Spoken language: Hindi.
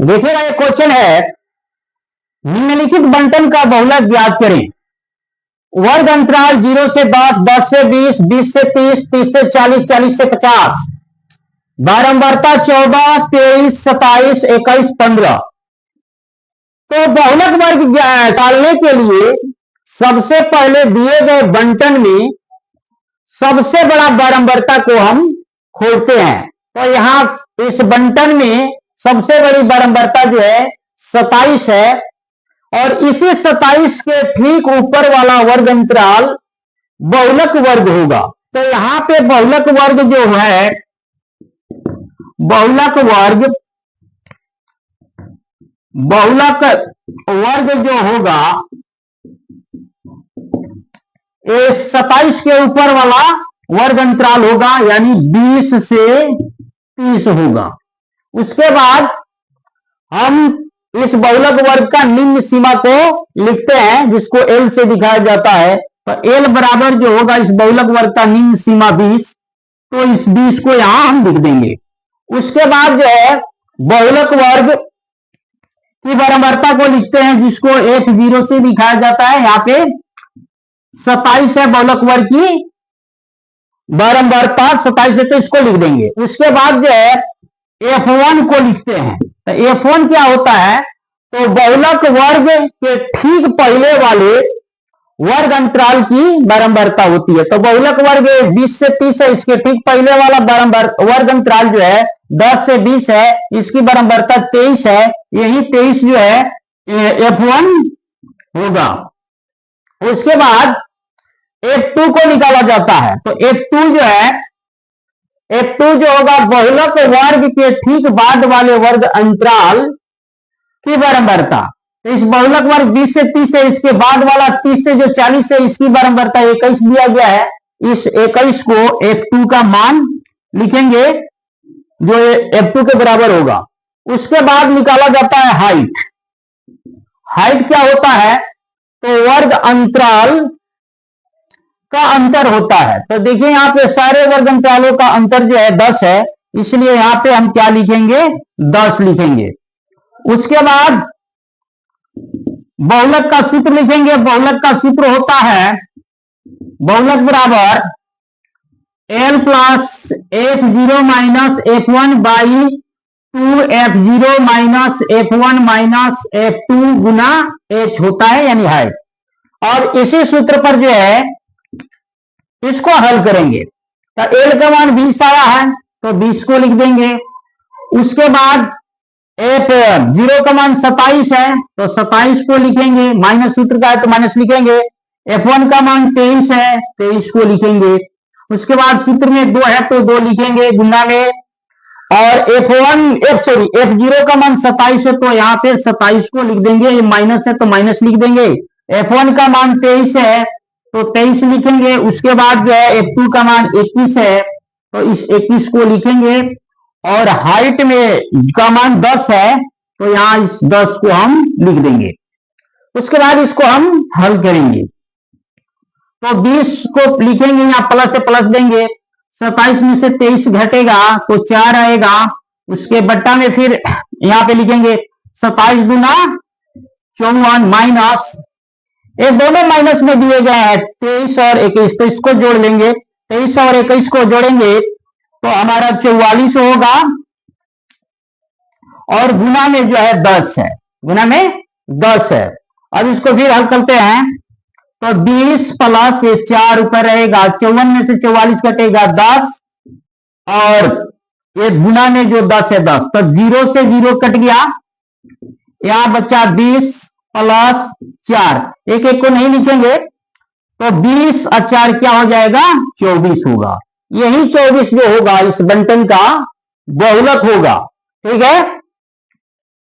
देखिएगा एक क्वेश्चन है, निम्नलिखित बंटन का बहुलक ज्ञात करें। वर्ग अंतराल 0 से 10, 10 से 20, 20 से 30, 30 से 40, 40 से 50, बारंबारता 14, 23, 27, 21, 15। तो बहुलक वर्ग निकालने के लिए सबसे पहले दिए गए बंटन में सबसे बड़ा बारंबारता को हम खोजते हैं। तो यहां इस बंटन में सबसे बड़ी बारंबारता जो है 27 है, और इसी 27 के ठीक ऊपर वाला वर्ग अंतराल बहुलक वर्ग होगा। तो यहां पे बहुलक वर्ग जो है, बहुलक वर्ग जो होगा ये 27 के ऊपर वाला वर्ग अंतराल होगा, यानी 20 से 30 होगा। उसके बाद हम इस बहुलक वर्ग का निम्न सीमा को लिखते हैं, जिसको एल से दिखाया जाता है। तो एल बराबर जो होगा इस बहुलक वर्ग का निम्न सीमा 20, तो इस 20 को यहां हम लिख देंगे। उसके बाद जो है बहुलक वर्ग की बारंबारता को लिखते हैं, जिसको F0 से दिखाया जाता है। यहां पे 27 है बहुलक वर्ग की बारंबारता 27 है, तो इसको लिख देंगे। उसके बाद जो है F1 को लिखते हैं। तो F1 क्या होता है, तो बहुलक वर्ग के ठीक पहले वाले वर्ग अंतराल की बारंबारता होती है। तो बहुलक वर्ग 20 से 30 है, इसके ठीक पहले वाला वर्ग अंतराल जो है 10 से 20 है, इसकी बारंबारता 23 है। यही 23 जो है F1 होगा। उसके बाद F2 को निकाला जाता है। तो F2 जो है, F2 जो होगा बहुलक वर्ग के ठीक बाद वाले वर्ग अंतराल की बारंबारता। तो इस बहुलक वर्ग 20 से 30 है, इसके बाद वाला 30 से जो 40 है, इसकी बारंबारता 21 दिया गया है। इस 21 को F2 का मान लिखेंगे, जो F2 के बराबर होगा। उसके बाद निकाला जाता है हाइट। हाइट क्या होता है, तो वर्ग अंतराल का अंतर होता है। तो देखिए यहां पे सारे वर्ग अंतरालों का अंतर जो है 10 है, इसलिए यहां पे हम क्या लिखेंगे, 10 लिखेंगे। उसके बाद बहुलक का सूत्र लिखेंगे। बहुलक का सूत्र होता है बहुलक बराबर L plus F0 minus F1 by 2 F0 minus F1 minus F2 Guna H होता है, यानी हाइट। और इसी सूत्र पर जो है इसको हल करेंगे। तो L का मान 20 आया है, तो 20 को लिख देंगे। उसके बाद F0 का मान 27 है, तो 27 को लिखेंगे। माइनस सूत्र का है तो माइनस लिखेंगे। F1 का मान 23 है, 23 को लिखेंगे। उसके बाद सूत्र में 2 है तो 2 लिखेंगे गुना में। और F0 का मान 27 है, तो यहाँ पे 27 को लिख देंगे। ये माइनस है तो माइनस लिख देंगे। F1 का मान 23 है, तो 23 लिखेंगे। उसके बाद जो है F2 का मान 21 है, तो इस 21 को लिखेंगे। और हाइट में का मान 10 है, तो यहां इस 10 को हम लिख देंगे। उसके बाद इसको हम हल करेंगे। तो 20 को लिखेंगे, यहां प्लस से प्लस देंगे। 27 में से 23 घटेगा तो 4 आएगा। उसके बट्टा में फिर यहां पे लिखेंगे 27 गुना 54 माइनस, ये दोनों माइनस में दिए गए हैं 23 और 21, तो इसको जोड़ लेंगे। 23 और 21 को जोड़ेंगे तो हमारा 44 होगा। और गुना में जो है 10 है, गुना में 10 है। अब इसको फिर हल करते हैं। तो 20 प्लस ये 4 ऊपर रहेगा, 54 में से 44 कटेगा 10, और ये गुना में जो 10 है 10, तो 0 से 0 कट गया। यहां बचा 20 प्लस 4, एक एक को नहीं लिखेंगे। तो 20 और 4 क्या हो जाएगा, 24 होगा। यही 24 जो होगा इस बंटन का बहुलक होगा। ठीक है।